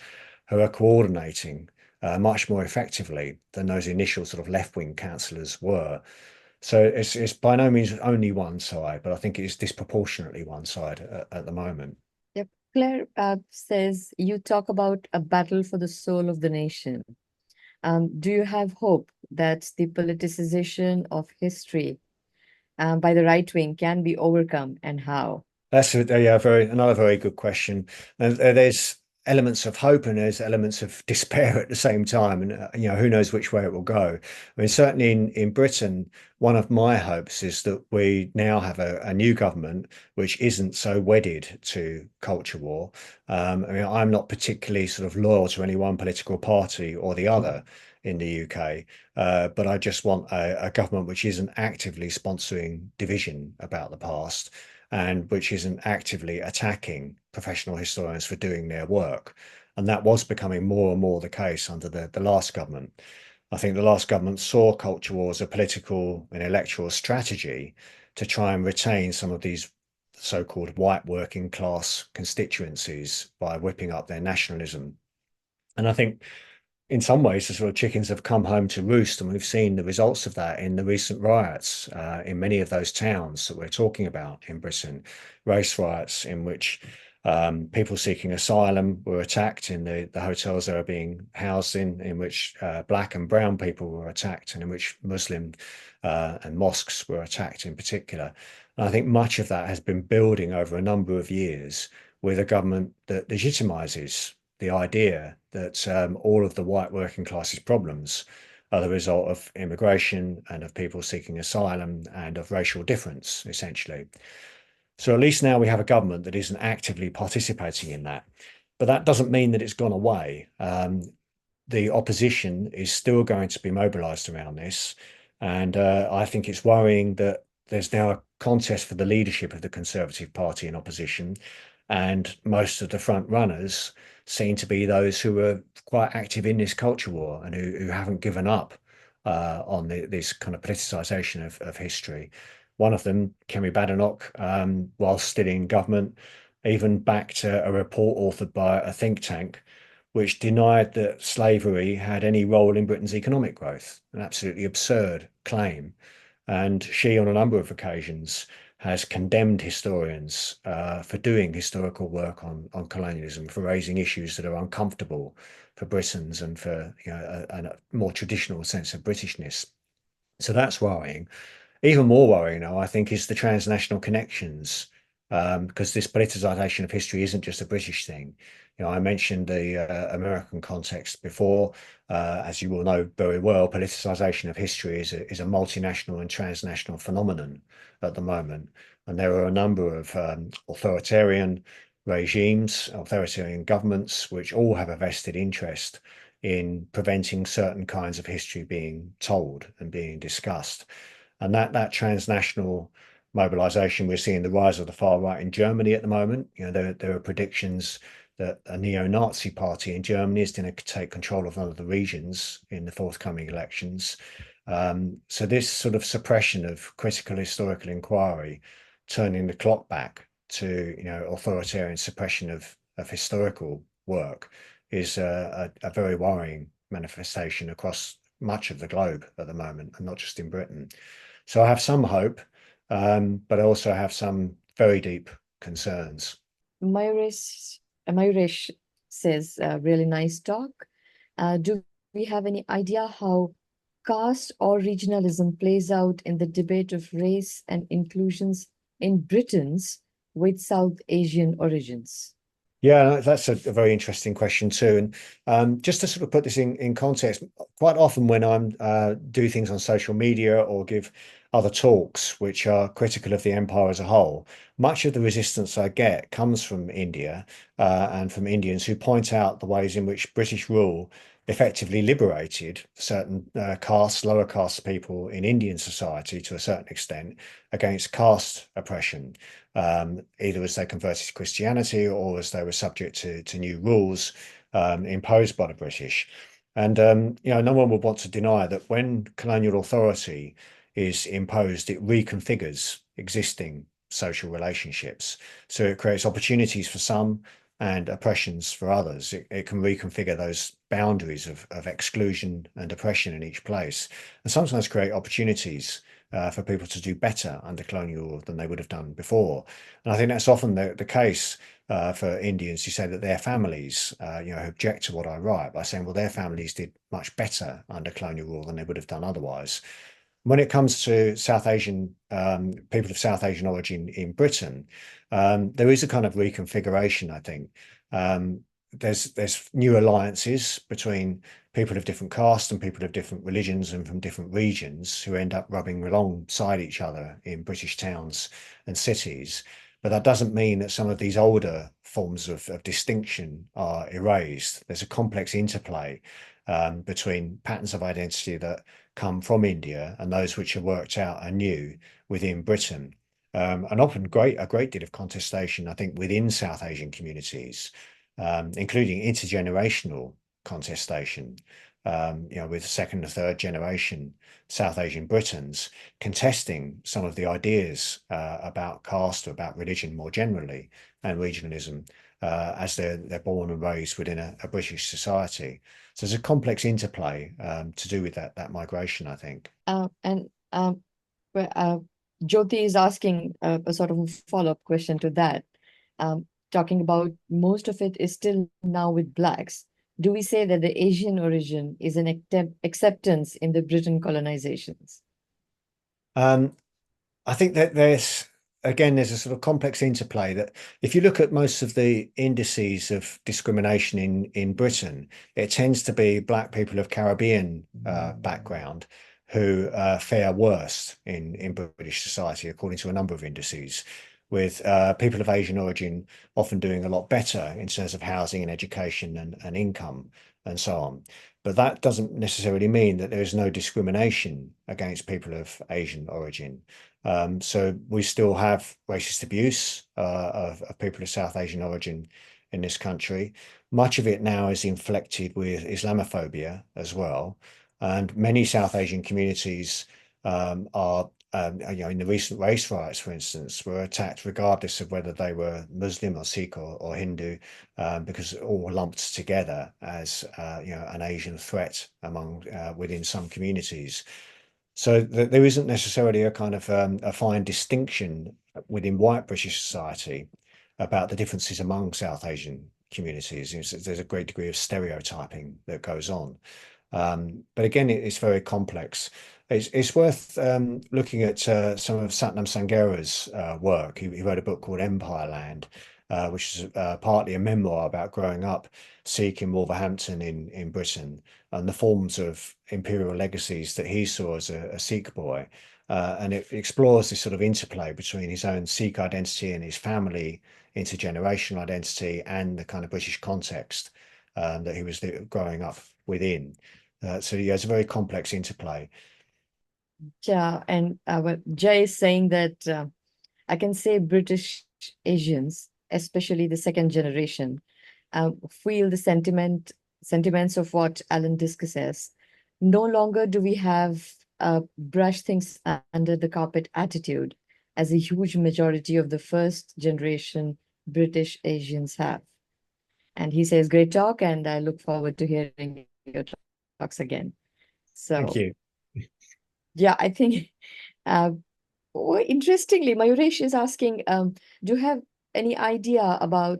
who are coordinating much more effectively than those initial sort of left-wing councillors were. So it's by no means only one side, but I think it is disproportionately one side at the moment. Yep. Claire says, you talk about a battle for the soul of the nation. Do you have hope that the politicization of history by the right wing can be overcome, and how? That's yeah, another very good question. And there's elements of hope and there's elements of despair at the same time. And who knows which way it will go. I mean, certainly in Britain, one of my hopes is that we now have a new government which isn't so wedded to culture war. I mean, I'm not particularly sort of loyal to any one political party or the other in the UK, but I just want a government which isn't actively sponsoring division about the past and which isn't actively attacking professional historians for doing their work. And that was becoming more and more the case under the last government. I think the last government saw culture war as a political and electoral strategy to try and retain some of these so-called white working class constituencies by whipping up their nationalism. And I think in some ways, the sort of chickens have come home to roost, and we've seen the results of that in the recent riots in many of those towns that we're talking about in Britain, race riots in which people seeking asylum were attacked in the hotels they were being housed in which black and brown people were attacked, and in which Muslim and mosques were attacked in particular. And I think much of that has been building over a number of years with a government that legitimizes the idea that all of the white working classes problems are the result of immigration and of people seeking asylum and of racial difference, essentially. So at least now we have a government that isn't actively participating in that. But that doesn't mean that it's gone away. The opposition is still going to be mobilized around this. And I think it's worrying that there's now a contest for the leadership of the Conservative Party in opposition. And most of the front runners seem to be those who are quite active in this culture war and who haven't given up on this kind of politicization of history. One of them, Kemi Badenoch, whilst still in government, even backed a report authored by a think tank which denied that slavery had any role in Britain's economic growth, an absolutely absurd claim. And she, on a number of occasions, has condemned historians for doing historical work on colonialism, for raising issues that are uncomfortable for Britons and for a more traditional sense of Britishness. So that's worrying. Even more worrying, though, I think, is the transnational connections, because this politicization of history isn't just a British thing. I mentioned the American context before. As you will know very well, politicization of history is a multinational and transnational phenomenon at the moment. And there are a number of authoritarian regimes, authoritarian governments, which all have a vested interest in preventing certain kinds of history being told and being discussed. And that transnational mobilization, we're seeing the rise of the far right in Germany at the moment. There are predictions that a neo-Nazi party in Germany is going to take control of one of the regions in the forthcoming elections. So this sort of suppression of critical historical inquiry, turning the clock back to authoritarian suppression of historical work, is a very worrying manifestation across much of the globe at the moment, and not just in Britain. So I have some hope, but I also have some very deep concerns. Mayurish says, really nice talk. Do we have any idea how caste or regionalism plays out in the debate of race and inclusions in Britons with South Asian origins? Yeah, that's a very interesting question too. And just to sort of put this in context, quite often when I'm do things on social media or give other talks which are critical of the empire as a whole, much of the resistance I get comes from India and from Indians who point out the ways in which British rule effectively liberated certain castes, lower caste people in Indian society to a certain extent against caste oppression, either as they converted to Christianity or as they were subject to new rules imposed by the British. And no one would want to deny that when colonial authority is imposed, it reconfigures existing social relationships. So it creates opportunities for some and oppressions for others. It can reconfigure those boundaries of exclusion and oppression in each place, and sometimes create opportunities for people to do better under colonial rule than they would have done before. And I think that's often the case for Indians who say that their families, who object to what I write by saying, well, their families did much better under colonial rule than they would have done otherwise. When it comes to South Asian people of South Asian origin in Britain, there is a kind of reconfiguration, I think. There's new alliances between people of different castes and people of different religions and from different regions who end up rubbing alongside each other in British towns and cities. But that doesn't mean that some of these older forms of distinction are erased. There's a complex interplay between patterns of identity that come from India and those which are worked out anew within Britain. And often a great deal of contestation, I think, within South Asian communities, including intergenerational contestation, with second and third generation South Asian Britons contesting some of the ideas about caste or about religion more generally and regionalism as they're born and raised within a British society. So there's a complex interplay to do with that migration, I think. And Jyoti is asking a sort of a follow-up question to that, talking about most of it is still now with blacks. Do we say that the Asian origin is an acceptance in the Britain colonizations? I think that there's a sort of complex interplay that if you look at most of the indices of discrimination in Britain, it tends to be black people of Caribbean background who fare worst in British society, according to a number of indices, with people of Asian origin often doing a lot better in terms of housing and education and income and so on. But that doesn't necessarily mean that there is no discrimination against people of Asian origin. So we still have racist abuse of people of South Asian origin in this country. Much of it now is inflected with Islamophobia as well. And many South Asian communities are, in the recent race riots, for instance, were attacked regardless of whether they were Muslim or Sikh or Hindu, because all lumped together as, an Asian threat within some communities. So there isn't necessarily a kind of a fine distinction within white British society about the differences among South Asian communities. There's a great degree of stereotyping that goes on. But again, it's very complex. It's worth looking at some of Satnam Sanghera's work. He wrote a book called Empire Land, which is partly a memoir about growing up Sikh in Wolverhampton in Britain and the forms of imperial legacies that he saw as a Sikh boy. And it explores this sort of interplay between his own Sikh identity and his family intergenerational identity and the kind of British context that he was growing up within. So yeah, it's a very complex interplay. Yeah, and Jay is saying that I can say British Asians, especially the second generation, feel the sentiments of what Alan discusses. No longer do we have brush things under the carpet attitude, as a huge majority of the first generation British Asians have. And he says, great talk, and I look forward to hearing your talks again. So, Thank you. Yeah, I think, interestingly, Mayuresh is asking, do you have any idea about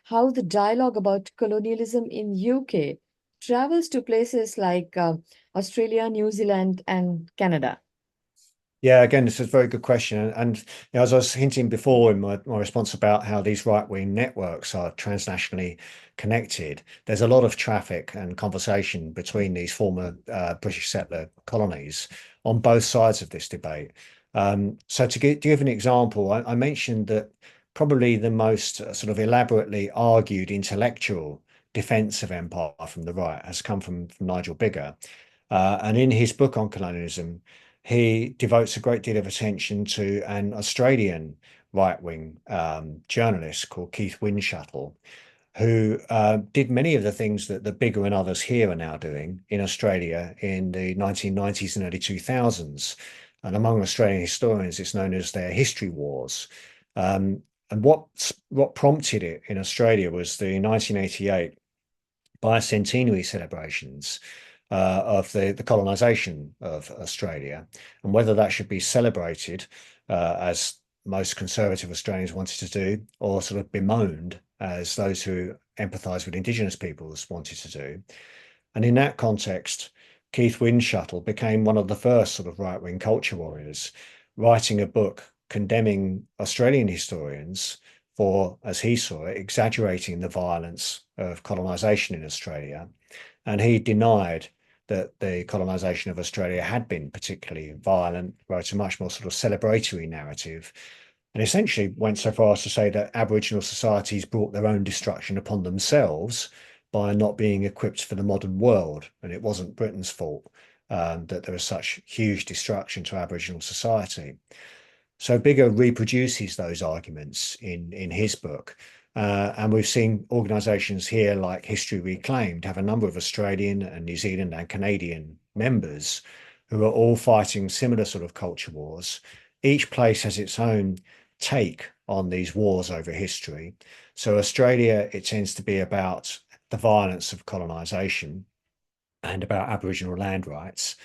how the dialogue about colonialism in UK travels to places like Australia, New Zealand, and Canada? Yeah, again, this is a very good question. And as I was hinting before in my response about how these right-wing networks are transnationally connected, there's a lot of traffic and conversation between these former British settler colonies on both sides of this debate. So to give an example, I mentioned that probably the most sort of elaborately argued intellectual defense of empire from the right has come from Nigel Biggar. And in his book on colonialism, he devotes a great deal of attention to an Australian right-wing journalist called Keith Windschuttle, who did many of the things that the Biggar and others here are now doing in Australia in the 1990s and early 2000s. And among Australian historians, it's known as their history wars. And what prompted it in Australia was the 1988 bicentenary celebrations, of the colonization of Australia, and whether that should be celebrated as most conservative Australians wanted to do, or sort of bemoaned as those who empathise with Indigenous peoples wanted to do. And in that context, Keith Windschuttle became one of the first sort of right-wing culture warriors, writing a book condemning Australian historians for, as he saw it, exaggerating the violence of colonisation in Australia. And he denied that the colonisation of Australia had been particularly violent, wrote a much more sort of celebratory narrative, and essentially went so far as to say that Aboriginal societies brought their own destruction upon themselves by not being equipped for the modern world. And it wasn't Britain's fault that there was such huge destruction to Aboriginal society. So Bigger reproduces those arguments in his book. And we've seen organisations here like History Reclaimed have a number of Australian and New Zealand and Canadian members who are all fighting similar sort of culture wars. Each place has its own take on these wars over history. So Australia, it tends to be about the violence of colonisation and about Aboriginal land rights.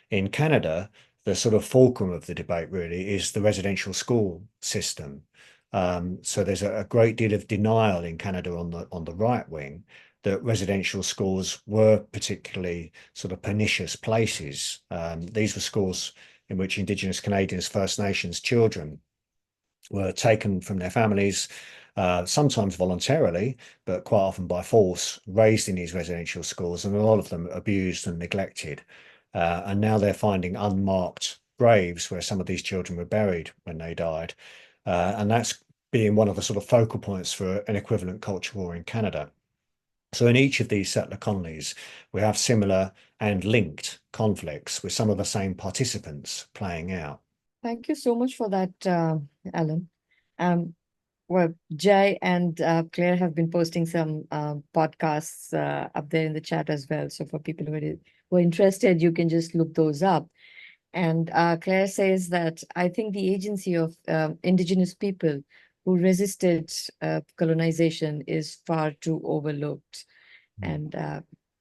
In Canada, the sort of fulcrum of the debate really is the residential school system. So there's a great deal of denial in Canada on the right wing that residential schools were particularly sort of pernicious places. These were schools in which Indigenous Canadians, First Nations children were taken from their families, sometimes voluntarily, but quite often by force, raised in these residential schools, and a lot of them abused and neglected. And now they're finding unmarked graves where some of these children were buried when they died. And that's being one of the sort of focal points for an equivalent culture war in Canada. So in each of these settler colonies, we have similar and linked conflicts with some of the same participants playing out. Thank you so much for that, Alan. Well, Jai and Claire have been posting some podcasts up there in the chat as well. So for people who are interested, you can just look those up. And Claire says that I think the agency of Indigenous people who resisted colonization is far too overlooked. And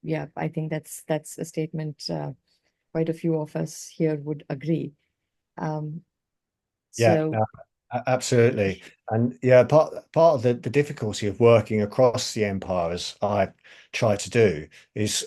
yeah, I think that's a statement quite a few of us here would agree. Yeah, So absolutely. And yeah, part of the difficulty of working across the empire, as I try to do, is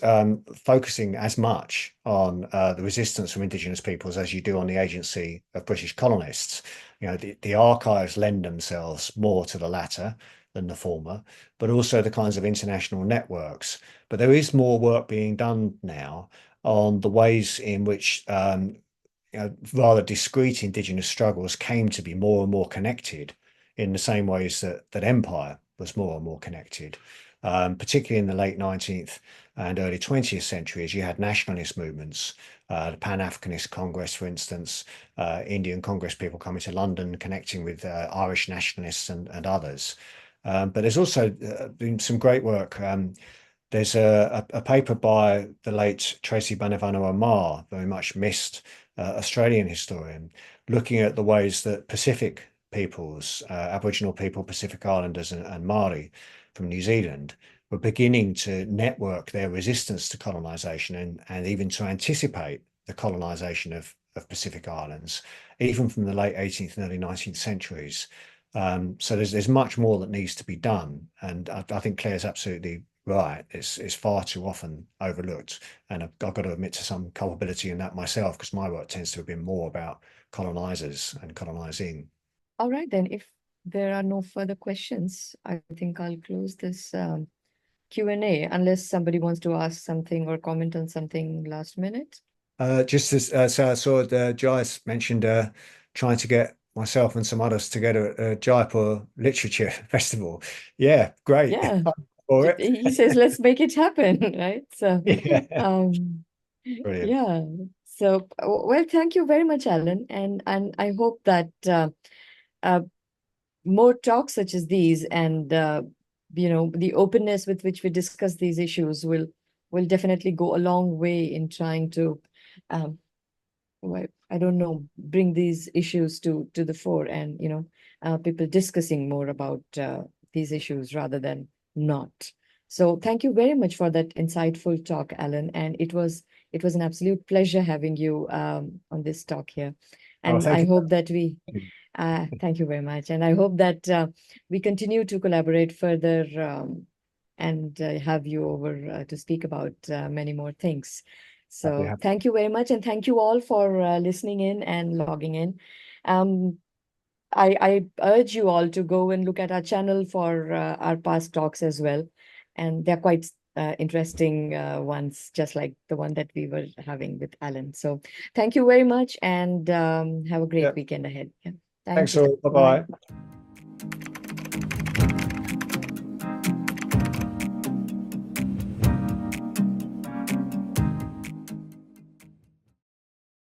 focusing as much on the resistance from Indigenous peoples as you do on the agency of British colonists. You know, the archives lend themselves more to the latter than the former, but also the kinds of international networks. But there is more work being done now on the ways in which rather discrete Indigenous struggles came to be more and more connected in the same ways that empire was more and more connected, particularly in the late 19th and early 20th centuries. You had nationalist movements, the Pan-Africanist Congress, for instance, Indian Congress people coming to London, connecting with Irish nationalists and others. But there's also been some great work. There's a paper by the late Tracy Banavano-Amar, very much missed Australian historian, looking at the ways that Pacific peoples, Aboriginal people, Pacific Islanders and Māori from New Zealand were beginning to network their resistance to colonisation and even to anticipate the colonisation of Pacific Islands, even from the late 18th and early 19th centuries. So there's much more that needs to be done. And I think Claire's absolutely right. It's far too often overlooked. And I've got to admit to some culpability in that myself, because my work tends to have been more about colonizers and colonizing. all right, then, if there are no further questions, I think I'll close this Q&A, unless somebody wants to ask something or comment on something last minute. Just as so I saw Jais mentioned trying to get myself and some others together at Jaipur Literature Festival. Yeah, great. Yeah, For it. he says, let's make it happen, right? So, Yeah, brilliant. yeah. So, well, thank you very much, Alan, and I hope that more talks such as these and the openness with which we discuss these issues will definitely go a long way in trying to well, I don't know, bring these issues to the fore, and people discussing more about these issues rather than not. So thank you very much for that insightful talk, Alan. And it was an absolute pleasure having you on this talk here. Oh, And thank I you. hope that thank you very much. And I hope that we continue to collaborate further and have you over to speak about many more things. I'd be So happy. thank you very much. And thank you all for listening in and logging in. I urge you all to go and look at our channel for our past talks as well. And they're quite interesting ones, just like the one that we were having with Alan. So thank you very much and have a great Yeah. weekend ahead. Yeah. Thank Thanks you. all. Bye-bye.